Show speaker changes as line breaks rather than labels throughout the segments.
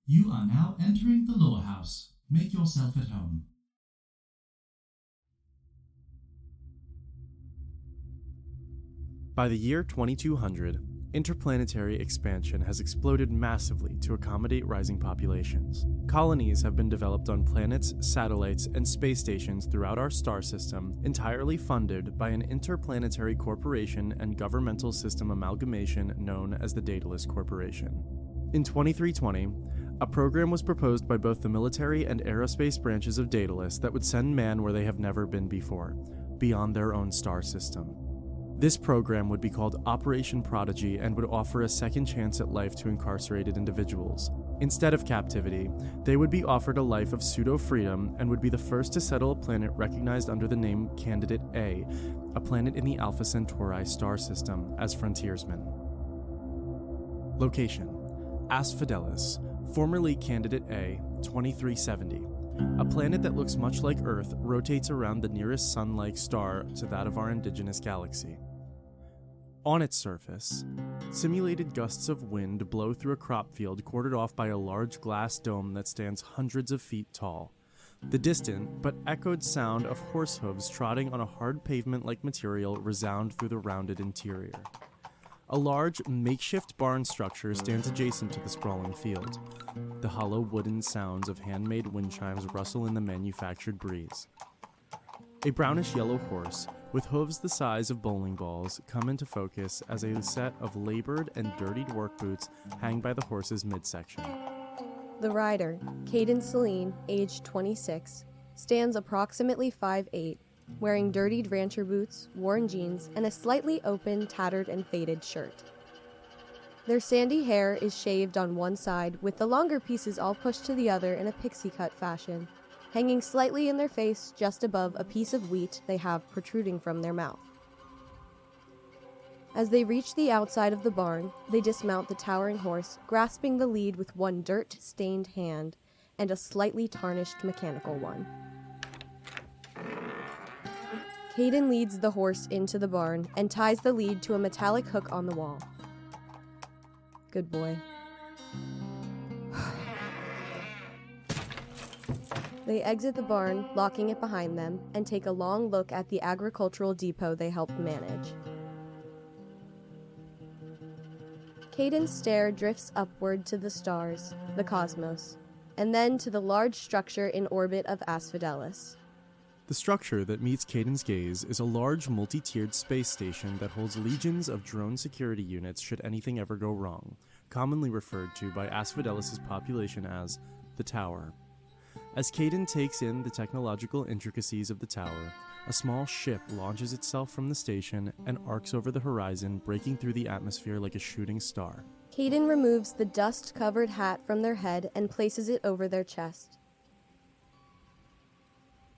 You are now entering the LoreHouse. Make yourself at home.
By the year 2200, interplanetary expansion has exploded massively to accommodate rising populations. Colonies have been developed on planets, satellites, and space stations throughout our star system, entirely funded by an interplanetary corporation and governmental system amalgamation known as the Daedalus Corporation. In 2320, a program was proposed by both the military and aerospace branches of Daedalus that would send man where they have never been before, beyond their own star system. This program would be called Operation Prodigy and would offer a second chance at life to incarcerated individuals. Instead of captivity, they would be offered a life of pseudo-freedom and would be the first to settle a planet recognized under the name Candidate A, a planet in the Alpha Centauri star system, as frontiersmen. Location: Asphodelus, formerly Candidate A, 2370. A planet that looks much like Earth rotates around the nearest sun-like star to that of our indigenous galaxy. On its surface, simulated gusts of wind blow through a crop field cordoned off by a large glass dome that stands hundreds of feet tall. The distant but echoed sound of horse hooves trotting on a hard pavement-like material resound through the rounded interior. A large, makeshift barn structure stands adjacent to the sprawling field. The hollow wooden sounds of handmade wind chimes rustle in the manufactured breeze. A brownish-yellow horse, with hooves the size of bowling balls, come into focus as a set of labored and dirtied work boots hang by the horse's midsection.
The rider, Caden Selene, aged 26, stands approximately 5'8", wearing dirtied rancher boots, worn jeans, and a slightly open, tattered, and faded shirt. Their sandy hair is shaved on one side, with the longer pieces all pushed to the other in a pixie-cut fashion, hanging slightly in their face just above a piece of wheat they have protruding from their mouth. As they reach the outside of the barn, they dismount the towering horse, grasping the lead with one dirt-stained hand and a slightly tarnished mechanical one. Caden leads the horse into the barn and ties the lead to a metallic hook on the wall. Good boy. They exit the barn, locking it behind them, and take a long look at the agricultural depot they helped manage. Caden's stare drifts upward to the stars, the cosmos, and then to the large structure in orbit of Asphodelus.
The structure that meets Caden's gaze is a large multi-tiered space station that holds legions of drone security units should anything ever go wrong, commonly referred to by Asphodelus's population as the Tower. As Caden takes in the technological intricacies of the tower, a small ship launches itself from the station and arcs over the horizon, breaking through the atmosphere like a shooting star.
Caden removes the dust-covered hat from their head and places it over their chest.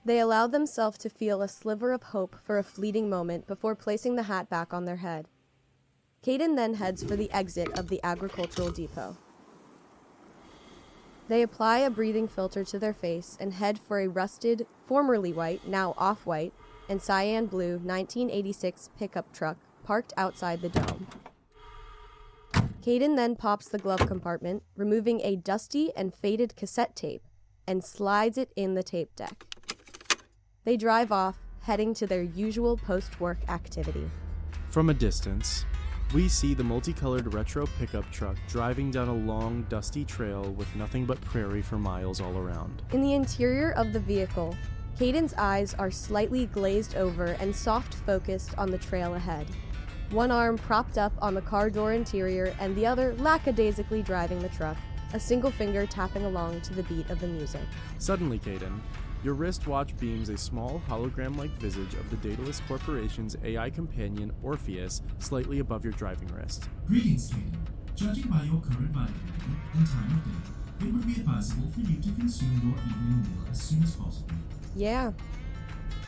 They allow themselves to feel a sliver of hope for a fleeting moment before placing the hat back on their head. Caden then heads for the exit of the agricultural depot. They apply a breathing filter to their face and head for a rusted, formerly white, now off-white, and cyan blue 1986 pickup truck parked outside the dome. Caden then pops the glove compartment, removing a dusty and faded cassette tape, and slides it in the tape deck. They drive off, heading to their usual post-work activity.
From a distance, we see the multicolored retro pickup truck driving down a long, dusty trail with nothing but prairie for miles all around.
In the interior of the vehicle, Caden's eyes are slightly glazed over and soft-focused on the trail ahead. One arm propped up on the car door interior and the other lackadaisically driving the truck, a single finger tapping along to the beat of the music.
Suddenly, Caden, your wristwatch beams a small hologram-like visage of the Daedalus Corporation's AI companion, Orpheus, slightly above your driving wrist.
Greetings, Caden. Judging by your current body weight and time of day, it would be advisable for you to consume your evening meal as soon as possible.
Yeah,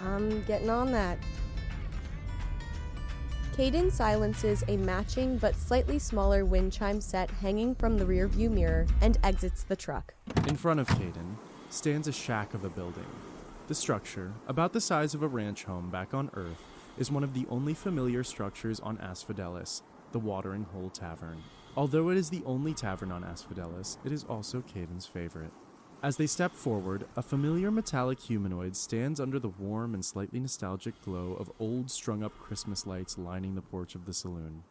I'm getting on that. Caden silences a matching but slightly smaller wind chime set hanging from the rearview mirror and exits the truck.
In front of Caden stands a shack of a building. The structure, about the size of a ranch home back on Earth, is one of the only familiar structures on Asphodelus, the Watering Hole Tavern. Although it is the only tavern on Asphodelus, it is also Caden's favorite. As they step forward, a familiar metallic humanoid stands under the warm and slightly nostalgic glow of old strung-up Christmas lights lining the porch of the saloon.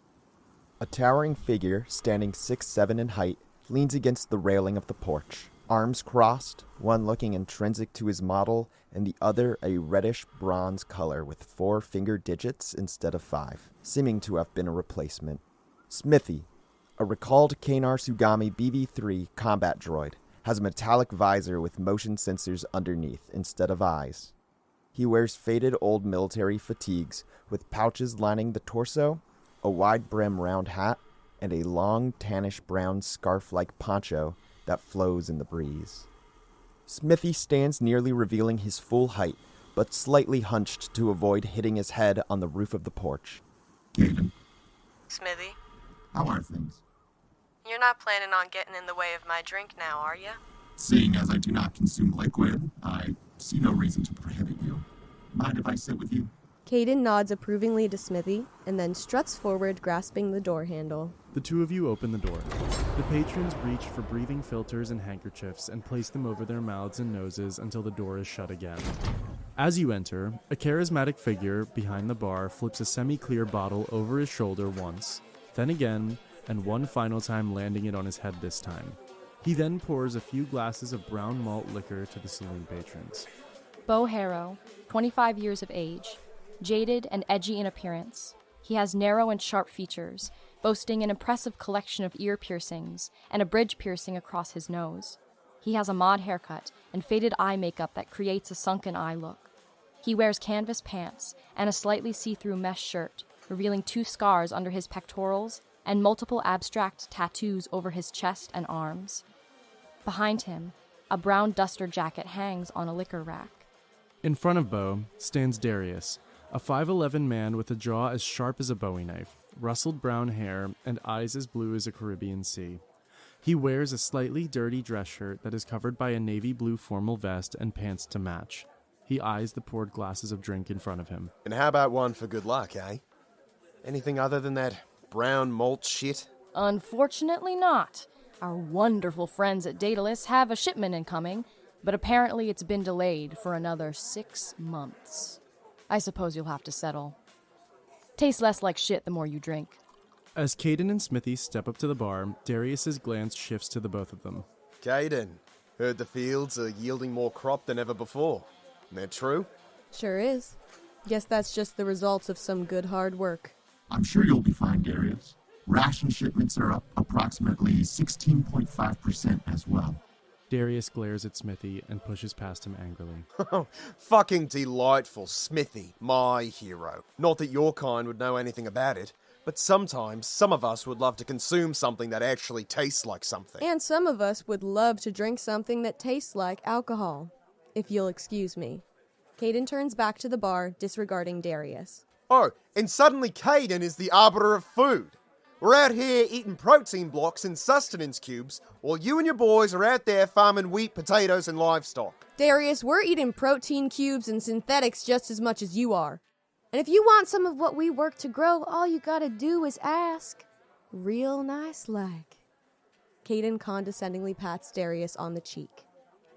A towering figure, standing 6'7" in height, leans against the railing of the porch, arms crossed, one looking intrinsic to his model, and the other a reddish bronze color with 4 finger digits instead of 5, seeming to have been a replacement. Smithy, a recalled Kanar Sugami BB-3 combat droid, has a metallic visor with motion sensors underneath instead of eyes. He wears faded old military fatigues with pouches lining the torso, a wide-brim round hat, and a long tannish brown scarf-like poncho that flows in the breeze. Smithy stands nearly revealing his full height, but slightly hunched to avoid hitting his head on the roof of the porch.
Caden,
Smithy,
how are things?
you're not planning on getting in the way of my drink now, are you?
Seeing as I do not consume liquid, I see no reason to prohibit you. Mind if I sit with you?
Caden nods approvingly to Smithy and then struts forward, grasping the door handle.
The two of you open the door. The patrons reach for breathing filters and handkerchiefs and place them over their mouths and noses until the door is shut again. As you enter, a charismatic figure behind the bar flips a semi-clear bottle over his shoulder once, then again, and one final time landing it on his head this time. He then pours a few glasses of brown malt liquor to the saloon patrons.
Beau Harrow, 25 years of age, jaded and edgy in appearance. He has narrow and sharp features, boasting an impressive collection of ear piercings and a bridge piercing across his nose. He has a mod haircut and faded eye makeup that creates a sunken eye look. He wears canvas pants and a slightly see-through mesh shirt, revealing 2 scars under his pectorals and multiple abstract tattoos over his chest and arms. Behind him, a brown duster jacket hangs on a liquor rack.
In front of Beau stands Darius, a 5'11" man with a jaw as sharp as a Bowie knife, rustled brown hair, and eyes as blue as a Caribbean sea. He wears a slightly dirty dress shirt that is covered by a navy blue formal vest and pants to match. He eyes the poured glasses of drink in front of him.
And how about one for good luck, eh? Anything other than that brown malt shit?
Unfortunately not. Our wonderful friends at Daedalus have a shipment incoming, but apparently it's been delayed for another 6 months. I suppose you'll have to settle. Tastes less like shit the more you drink.
As Caden and Smithy step up to the bar, Darius's glance shifts to the both of them.
Caden, heard the fields are yielding more crop than ever before. Isn't that true?
Sure is. Guess that's just the results of some good hard work.
I'm sure you'll be fine, Darius. Ration shipments are up approximately 16.5% as well.
Darius glares at Smithy and pushes past him angrily.
Oh, fucking delightful, Smithy, my hero. Not that your kind would know anything about it, but sometimes some of us would love to consume something that actually tastes like something.
And some of us would love to drink something that tastes like alcohol. If you'll excuse me. Caden turns back to the bar, disregarding Darius.
Oh, and suddenly Caden is the arbiter of food. We're out here eating protein blocks and sustenance cubes, while you and your boys are out there farming wheat, potatoes, and livestock.
Darius, we're eating protein cubes and synthetics just as much as you are. And if you want some of what we work to grow, all you gotta do is ask. Real nice like. Caden condescendingly pats Darius on the cheek.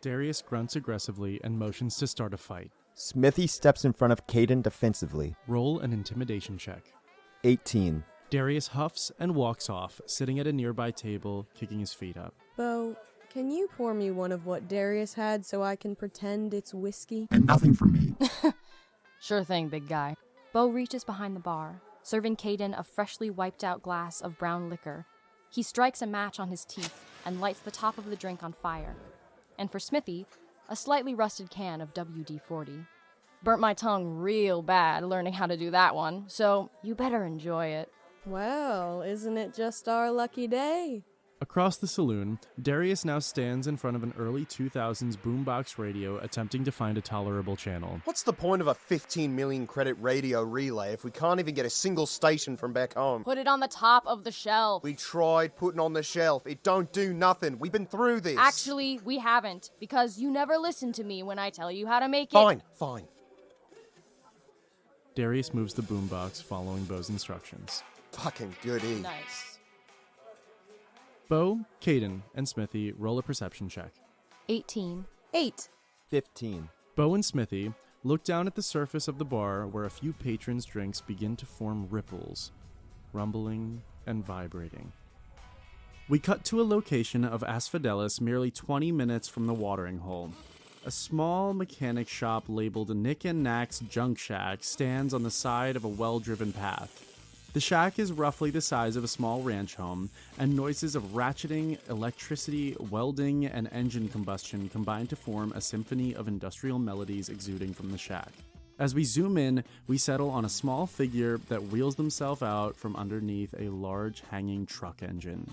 Darius grunts aggressively and motions to start a fight.
Smithy steps in front of Caden defensively.
Roll an intimidation check.
18.
Darius huffs and walks off, sitting at a nearby table, kicking his feet up.
Beau, can you pour me one of what Darius had so I can pretend it's whiskey?
And nothing from me.
Sure thing, big guy. Beau reaches behind the bar, serving Caden a freshly wiped out glass of brown liquor. He strikes a match on his teeth and lights the top of the drink on fire. And for Smithy, a slightly rusted can of WD-40. Burnt my tongue real bad learning how to do that one, so you better enjoy it.
Well, isn't it just our lucky day?
Across the saloon, Darius now stands in front of an early 2000s boombox radio attempting to find a tolerable channel.
What's the point of a 15 million credit radio relay if we can't even get a single station from back home?
Put it on the top of the shelf.
We tried putting on the shelf. It don't do nothing. We've been through this.
Actually, we haven't, because you never listen to me when I tell you how to make it.
Fine.
Darius moves the boombox following Beau's instructions.
Fucking goody.
Nice.
Bo, Caden, and Smithy roll a perception check.
18.
8.
15.
Bo and Smithy look down at the surface of the bar where a few patrons' drinks begin to form ripples, rumbling and vibrating. We cut to a location of Asphodelus merely 20 minutes from the watering hole. A small mechanic shop labeled Knick and Knack's Junk Shack stands on the side of a well-driven path. The shack is roughly the size of a small ranch home, and noises of ratcheting, electricity, welding, and engine combustion combine to form a symphony of industrial melodies exuding from the shack. As we zoom in, we settle on a small figure that wheels themselves out from underneath a large hanging truck engine.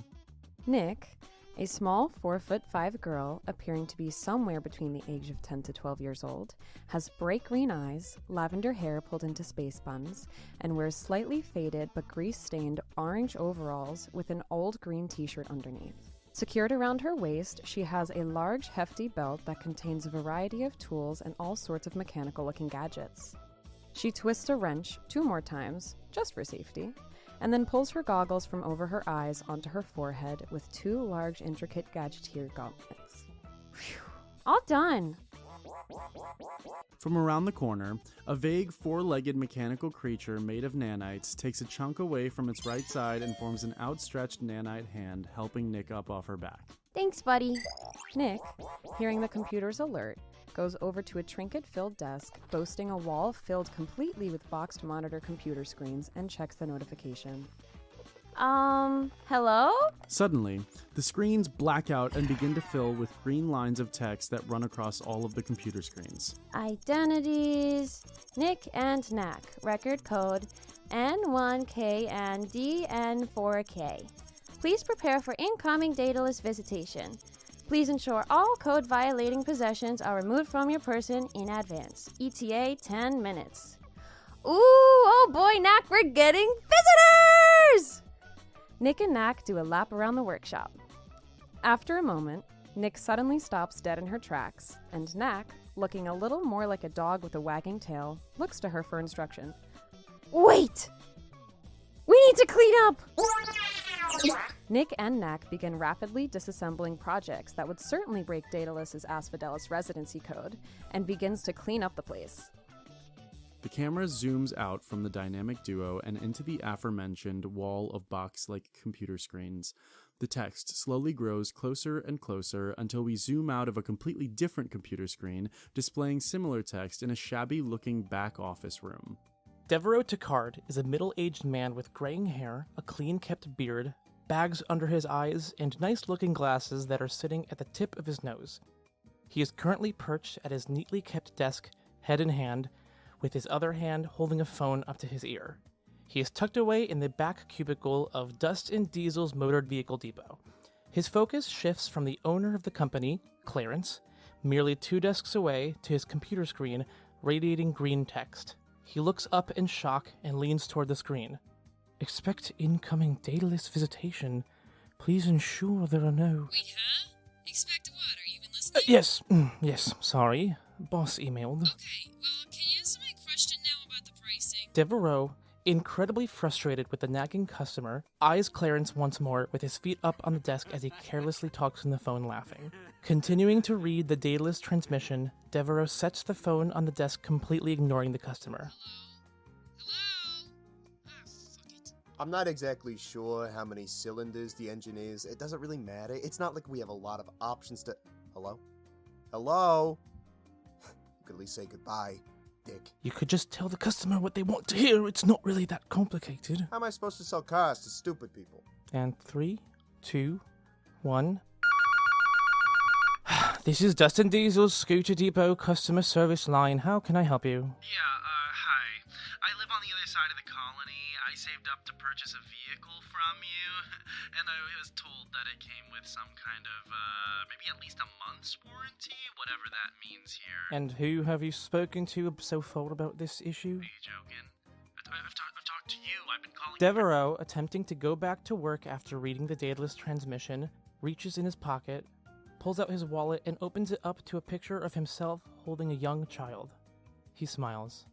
Knick, a small 4'5" girl appearing to be somewhere between the age of 10 to 12 years old, has bright green eyes, lavender hair pulled into space buns, and wears slightly faded but grease-stained orange overalls with an old green t-shirt underneath. Secured around her waist, she has a large, hefty belt that contains a variety of tools and all sorts of mechanical-looking gadgets. She twists a wrench 2 more times, just for safety, and then pulls her goggles from over her eyes onto her forehead with 2 large, intricate gadgeteer gauntlets. Phew, all done!
From around the corner, a vague 4-legged mechanical creature made of nanites takes a chunk away from its right side and forms an outstretched nanite hand, helping Knick up off her back.
Thanks, buddy.
Knick, hearing the computer's alert, goes over to a trinket-filled desk, boasting a wall filled completely with boxed monitor computer screens, and checks the notification.
Hello?
Suddenly, the screens black out and begin to fill with green lines of text that run across all of the computer screens.
Identities, Knick and Knack, record code N1K and DN4K. Please prepare for incoming dataless visitation. Please ensure all code-violating possessions are removed from your person in advance. ETA 10 minutes. Ooh, oh boy, Knack, we're getting visitors!
Knick and Knack do a lap around the workshop. After a moment, Knick suddenly stops dead in her tracks, and Knack, looking a little more like a dog with a wagging tail, looks to her for instruction.
Wait! We need to clean up!
Knick and Knack begin rapidly disassembling projects that would certainly break Daedalus's Asphodelus residency code, and begins to clean up the place.
The camera zooms out from the dynamic duo and into the aforementioned wall of box-like computer screens. The text slowly grows closer and closer until we zoom out of a completely different computer screen, displaying similar text in a shabby-looking back office room.
Devereaux Ticarde is a middle-aged man with graying hair, a clean-kept beard, bags under his eyes, and nice-looking glasses that are sitting at the tip of his nose. He is currently perched at his neatly kept desk, head in hand, with his other hand holding a phone up to his ear. He is tucked away in the back cubicle of Dust and Diesel's Motored Vehicle Depot. His focus shifts from the owner of the company, Clarence, merely 2 desks away, to his computer screen, radiating green text. He looks up in shock and leans toward the screen. Expect incoming dataless visitation. Please ensure there are no...
Wait, huh? Expect what? Are you even listening?
Yes, sorry. Boss emailed.
Okay, well, can you answer my question now about the pricing?
Devereaux, incredibly frustrated with the nagging customer, eyes Clarence once more with his feet up on the desk as he carelessly talks on the phone, laughing. Continuing to read the dataless transmission, Devereaux sets the phone on the desk, completely ignoring the customer.
Hello? Ah, fuck it.
I'm not exactly sure how many cylinders the engine is. It doesn't really matter. It's not like we have a lot of options to... Hello? Hello? You could at least say goodbye, dick.
You could just tell the customer what they want to hear. It's not really that complicated.
How am I supposed to sell cars to stupid people?
And 3, 2, 1... This is Dust and Diesel's Scooter Depot customer service line. How can I help you?
Yeah, hi. I live on the other side of the colony. I saved up to purchase a vehicle from you, and I was told that it came with some kind of, maybe at least a month's warranty, whatever that means here.
And who have you spoken to so far about this issue?
Are you joking? I've talked to you. I've been calling
Devereaux, attempting to go back to work after reading the dataless transmission, reaches in his pocket, pulls out his wallet, and opens it up to a picture of himself holding a young child. He smiles.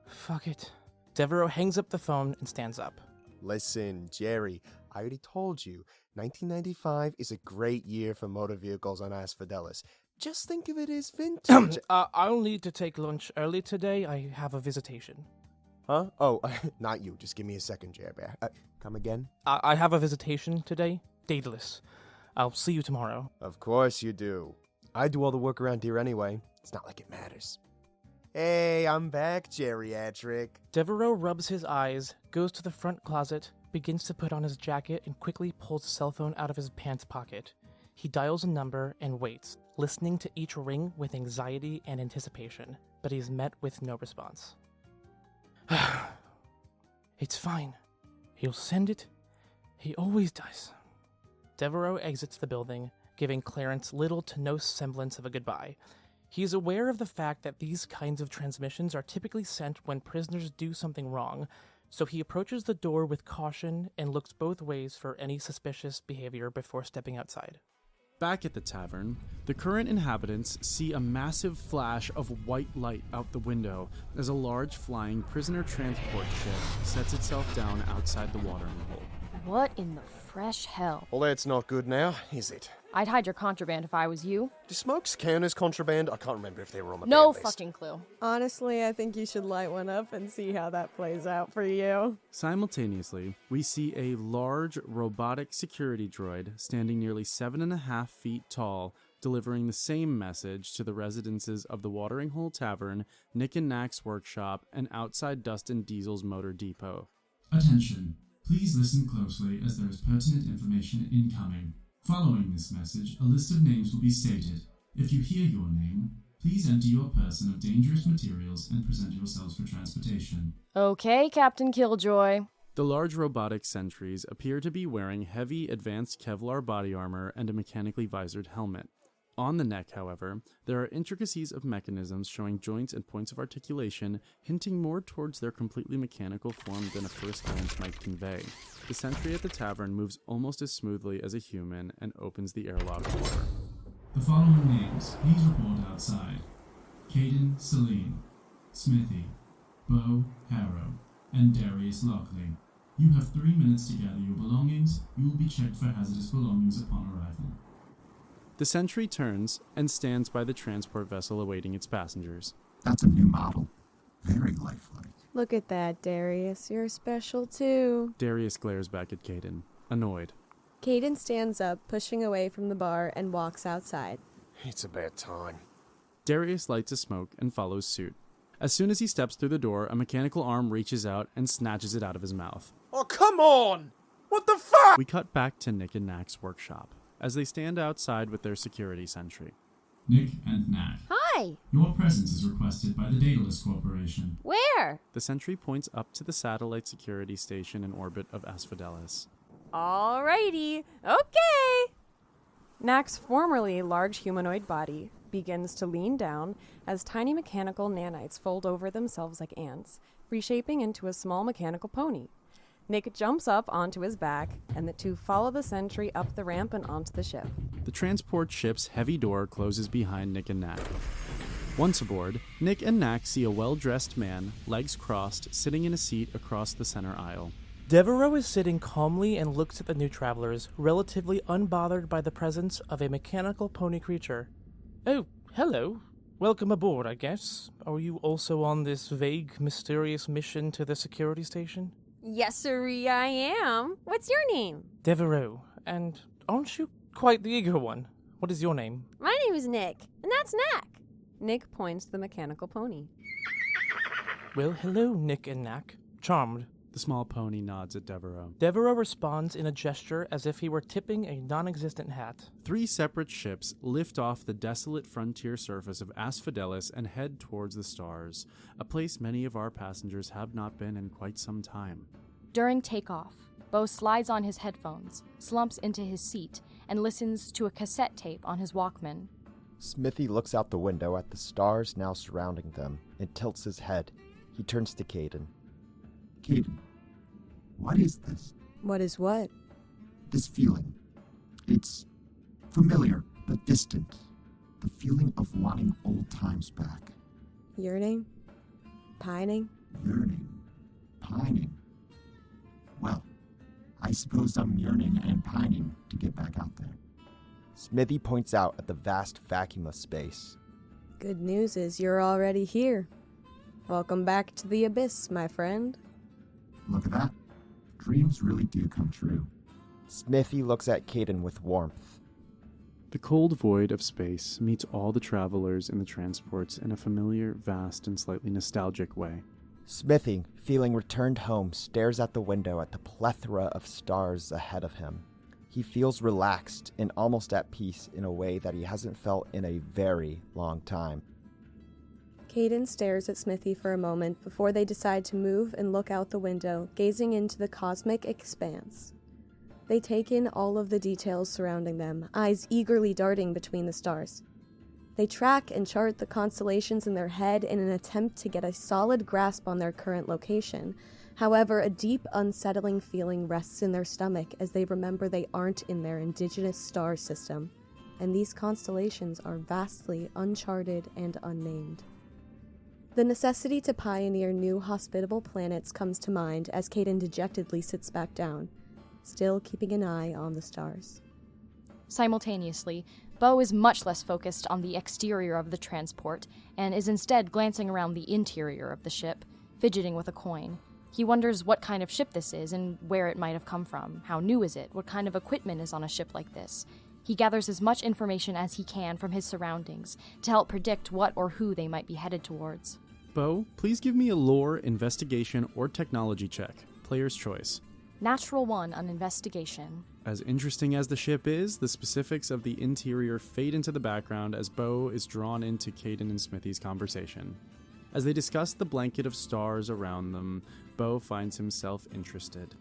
Fuck it. Devereaux hangs up the phone and stands up.
Listen, Jerry, I already told you, 1995 is a great year for motor vehicles on Asphodelus. Just think of it as vintage.
I'll need to take lunch early today. I have a visitation.
Huh? Oh, not you. Just give me a second, Jerbear. Come again?
I have a visitation today. Daedalus. I'll see you tomorrow.
Of course you do. I do all the work around here anyway. It's not like it matters. Hey, I'm back, geriatric.
Devereaux rubs his eyes, goes to the front closet, begins to put on his jacket, and quickly pulls a cell phone out of his pants pocket. He dials a number and waits, listening to each ring with anxiety and anticipation, but he is met with no response. It's fine. He'll send it. He always does. Devereaux exits the building, giving Clarence little to no semblance of a goodbye. He is aware of the fact that these kinds of transmissions are typically sent when prisoners do something wrong, so he approaches the door with caution and looks both ways for any suspicious behavior before stepping outside.
Back at the tavern, the current inhabitants see a massive flash of white light out the window as a large flying prisoner transport ship sets itself down outside the watering hole.
What in the fresh hell?
Well, that's not good now, is it?
I'd hide your contraband if I was you.
Do smokes count as contraband? I can't remember if they were on the
No
ban list.
fucking clue.
Honestly, I think you should light one up and see how that plays out for you.
Simultaneously, we see a large robotic security droid standing nearly 7.5 feet tall, delivering the same message to the residences of the Watering Hole Tavern, Knick and Knack's workshop, and outside Dustin Diesel's motor depot.
Attention. Please listen closely as there is pertinent information incoming. Following this message, a list of names will be stated. If you hear your name, please enter your person of dangerous materials and present yourselves for transportation.
Okay, Captain Killjoy.
The large robotic sentries appear to be wearing heavy advanced Kevlar body armor and a mechanically visored helmet. On the neck, however, there are intricacies of mechanisms showing joints and points of articulation, hinting more towards their completely mechanical form than a first glance might convey. The sentry at the tavern moves almost as smoothly as a human and opens the airlock door.
The following names, please report outside. Caden, Selene, Smithy, Bo, Harrow, and Darius, Lockely. You have 3 minutes to gather your belongings. You will be checked for hazardous belongings upon arrival.
The sentry turns and stands by the transport vessel awaiting its passengers.
That's a new model. Very lifelike.
Look at that, Darius. You're special too.
Darius glares back at Caden, annoyed.
Caden stands up, pushing away from the bar, and walks outside.
It's about time.
Darius lights a smoke and follows suit. As soon as he steps through the door, a mechanical arm reaches out and snatches it out of his mouth.
Oh, come on! What the fuck?
We cut back to Knick and Knack's workshop as they stand outside with their security sentry.
Knick and Knack.
Hi!
Your presence is requested by the Daedalus Corporation.
Where?
The sentry points up to the satellite security station in orbit of Asphodelus.
Alrighty, okay! Knack's formerly large humanoid body begins to lean down as tiny mechanical nanites fold over themselves like ants, reshaping into a small mechanical pony. Knick jumps up onto his back, and the two follow the sentry up the ramp and onto the ship.
The transport ship's heavy door closes behind Knick and Knack. Once aboard, Knick and Knack see a well-dressed man, legs crossed, sitting in a seat across the center aisle.
Devereaux is sitting calmly and looks at the new travelers, relatively unbothered by the presence of a mechanical pony creature. Oh, hello. Welcome aboard, I guess. Are you also on this vague, mysterious mission to the security station?
Yes, sirree, I am. What's your name?
Devereaux. And aren't you quite the eager one? What is your name?
My name is Knick, and that's Knack.
Knick points to the mechanical pony.
Well, hello, Knick and Knack. Charmed.
The small pony nods at Devereaux.
Devereaux responds in a gesture as if he were tipping a non-existent hat.
3 separate ships lift off the desolate frontier surface of Asphodelus and head towards the stars, a place many of our passengers have not been in quite some time.
During takeoff, Bo slides on his headphones, slumps into his seat, and listens to a cassette tape on his Walkman.
Smithy looks out the window at the stars now surrounding them and tilts his head. He turns to Caden.
Caden, what is this?
What is what?
This feeling. It's familiar, but distant. The feeling of wanting old times back.
Yearning? Pining?
Yearning. Pining. Well, I I suppose I'm yearning and pining to get back out there.
Smithy points out at the vast vacuum of space.
Good news is you're already here. Welcome back to the Abyss, my friend.
Look at that. Dreams really do come true.
Smithy looks at Caden with warmth.
The cold void of space meets all the travelers in the transports in a familiar, vast, and slightly nostalgic way.
Smithy, feeling returned home, stares out the window at the plethora of stars ahead of him. He feels relaxed and almost at peace in a way that he hasn't felt in a very long time.
Caden stares at Smithy for a moment before they decide to move and look out the window, gazing into the cosmic expanse. They take in all of the details surrounding them, eyes eagerly darting between the stars. They track and chart the constellations in their head in an attempt to get a solid grasp on their current location. However, a deep, unsettling feeling rests in their stomach as they remember they aren't in their indigenous star system, and these constellations are vastly uncharted and unnamed. The necessity to pioneer new hospitable planets comes to mind as Caden dejectedly sits back down, still keeping an eye on the stars.
Simultaneously, Beau is much less focused on the exterior of the transport and is instead glancing around the interior of the ship, fidgeting with a coin. He wonders what kind of ship this is and where it might have come from. How new is it? What kind of equipment is on a ship like this? He gathers as much information as he can from his surroundings to help predict what or who they might be headed towards.
Beau, please give me a lore, investigation, or technology check. Player's choice.
Natural 1 on investigation.
As interesting as the ship is, the specifics of the interior fade into the background as Beau is drawn into Caden and Smithy's conversation. As they discuss the blanket of stars around them, Beau finds himself interested.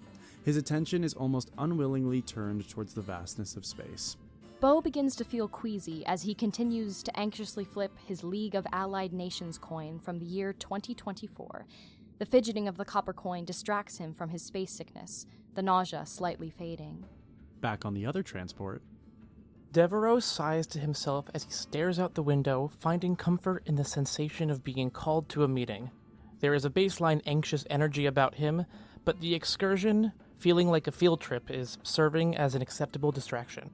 His attention is almost unwillingly turned towards the vastness of space.
Beau begins to feel queasy as he continues to anxiously flip his League of Allied Nations coin from the year 2024. The fidgeting of the copper coin distracts him from his space sickness, the nausea slightly fading.
Back on the other transport,
Devereaux sighs to himself as he stares out the window, finding comfort in the sensation of being called to a meeting. There is a baseline anxious energy about him, but the excursion, feeling like a field trip, is serving as an acceptable distraction.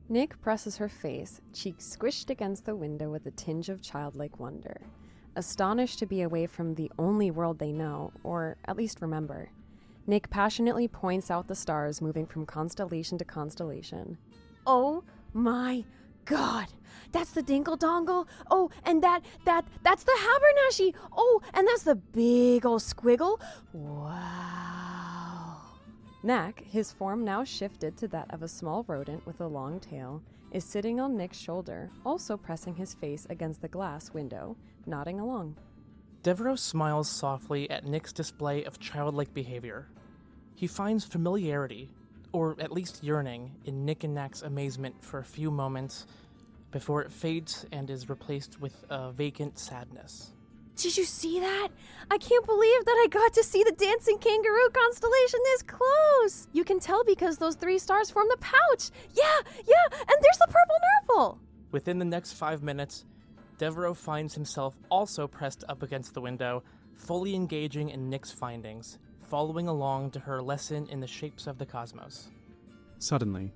Knick presses her face, cheeks squished against the window with a tinge of childlike wonder. Astonished to be away from the only world they know, or at least remember. Knick passionately points out the stars moving from constellation to constellation.
Oh my god! That's the Dinkle Dongle! Oh, and that's the Habernashi! Oh, and that's the big ol' squiggle! Wow!
Knack, his form now shifted to that of a small rodent with a long tail, is sitting on Nick's shoulder, also pressing his face against the glass window, nodding along.
Devereaux smiles softly at Nick's display of childlike behavior. He finds familiarity, or at least yearning, in Knick and Knack's amazement for a few moments before it fades and is replaced with a vacant sadness.
Did you see that? I can't believe that I got to see the dancing kangaroo constellation this close! You can tell because those 3 stars form the pouch! Yeah, and there's the purple nurple!
Within the next 5 minutes, Devereaux finds himself also pressed up against the window, fully engaging in Nick's findings, following along to her lesson in the shapes of the cosmos.
Suddenly,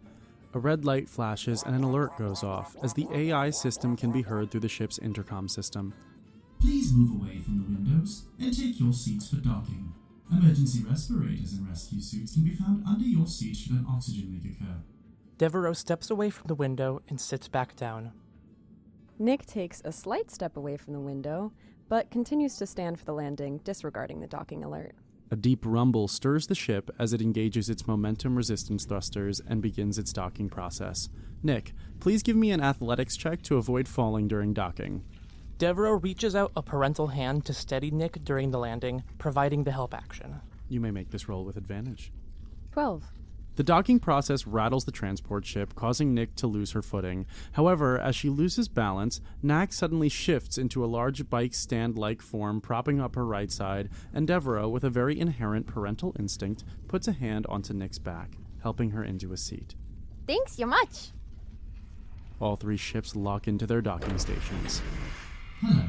a red light flashes and an alert goes off as the AI system can be heard through the ship's intercom system.
Please move away from the windows and take your seats for docking. Emergency respirators and rescue suits can be found under your seat should an oxygen leak occur.
Devereaux steps away from the window and sits back down.
Knick takes a slight step away from the window, but continues to stand for the landing, disregarding the docking alert.
A deep rumble stirs the ship as it engages its momentum resistance thrusters and begins its docking process. Knick, please give me an athletics check to avoid falling during docking.
Devereaux reaches out a parental hand to steady Knick during the landing, providing the help action.
You may make this roll with advantage.
12.
The docking process rattles the transport ship, causing Knick to lose her footing. However, as she loses balance, Knack suddenly shifts into a large bike stand-like form, propping up her right side, and Devereaux, with a very inherent parental instinct, puts a hand onto Nick's back, helping her into a seat.
Thanks you much!
All 3 ships lock into their docking stations.
Hello.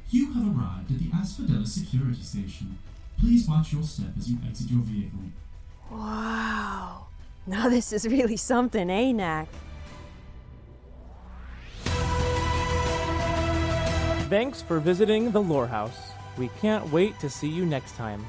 You have arrived at the Asphodelus Security Station. Please watch your step as you exit your vehicle.
Wow. Now this is really something, eh, Knack?
Thanks for visiting the LoreHouse. We can't wait to see you next time.